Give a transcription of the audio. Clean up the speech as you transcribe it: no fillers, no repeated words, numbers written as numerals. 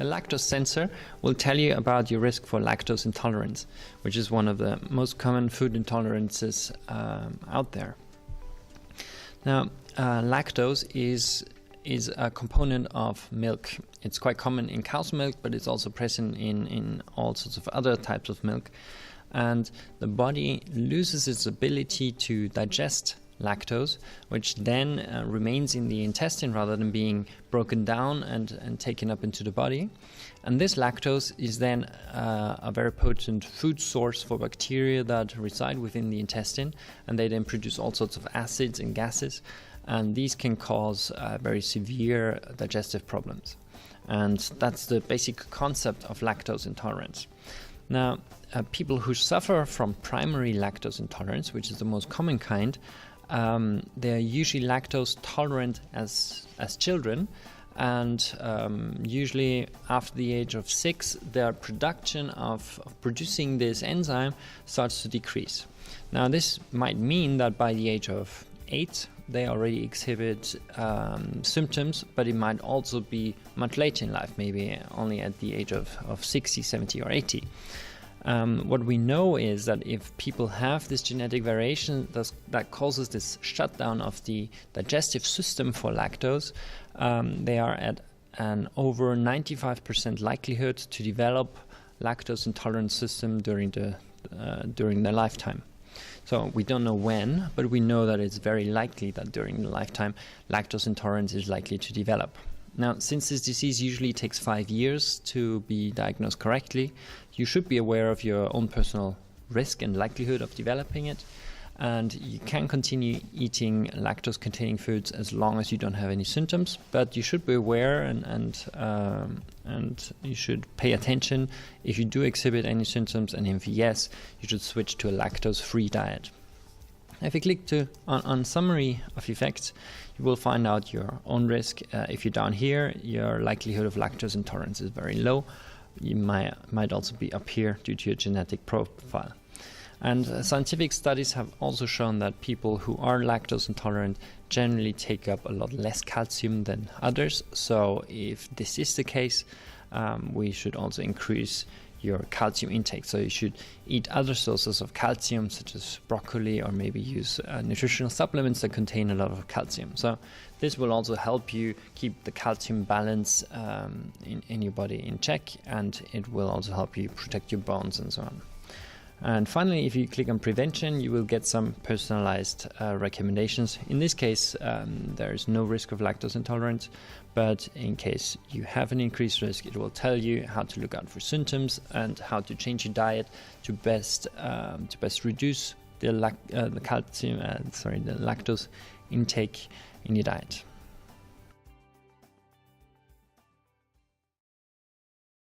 The lactose sensor will tell you about your risk for lactose intolerance, which is one of the most common food intolerances out there. Now, lactose is a component of milk. It's quite common in cow's milk, but it's also present in all sorts of other types of milk. And the body loses its ability to digest lactose, which then remains in the intestine rather than being broken down and taken up into the body. And this lactose is then a very potent food source for bacteria that reside within the intestine, and they then produce all sorts of acids and gases, and these can cause very severe digestive problems. And that's the basic concept of lactose intolerance. Now, people who suffer from primary lactose intolerance, which is the most common kind, they're usually lactose tolerant as children, and usually after the age of 6, their production of producing this enzyme starts to decrease. Now, this might mean that by the age of 8, they already exhibit symptoms, but it might also be much later in life, maybe only at the age of 60, 70, or 80. What we know is that if people have this genetic variation that causes this shutdown of the digestive system for lactose, they are at an over 95% likelihood to develop lactose intolerant system during their lifetime. So we don't know when, but we know that it's very likely that during the lifetime lactose intolerance is likely to develop. Now, since this disease usually takes 5 years to be diagnosed correctly, you should be aware of your own personal risk and likelihood of developing it. And you can continue eating lactose-containing foods as long as you don't have any symptoms. But you should be aware and you should pay attention if you do exhibit any symptoms, and if yes, you should switch to a lactose-free diet. If you click on summary of effects, you will find out your own risk. If you're down here, your likelihood of lactose intolerance is very low. You might also be up here due to your genetic profile. And scientific studies have also shown that people who are lactose intolerant generally take up a lot less calcium than others. So if this is the case, we should also increase your calcium intake. So you should eat other sources of calcium, such as broccoli, or maybe use nutritional supplements that contain a lot of calcium. So this will also help you keep the calcium balance in your body in check, and it will also help you protect your bones and so on. And finally, if you click on prevention, you will get some personalized recommendations. In this case, there is no risk of lactose intolerance, but in case you have an increased risk, it will tell you how to look out for symptoms and how to change your diet to best reduce the lactose intake in your diet.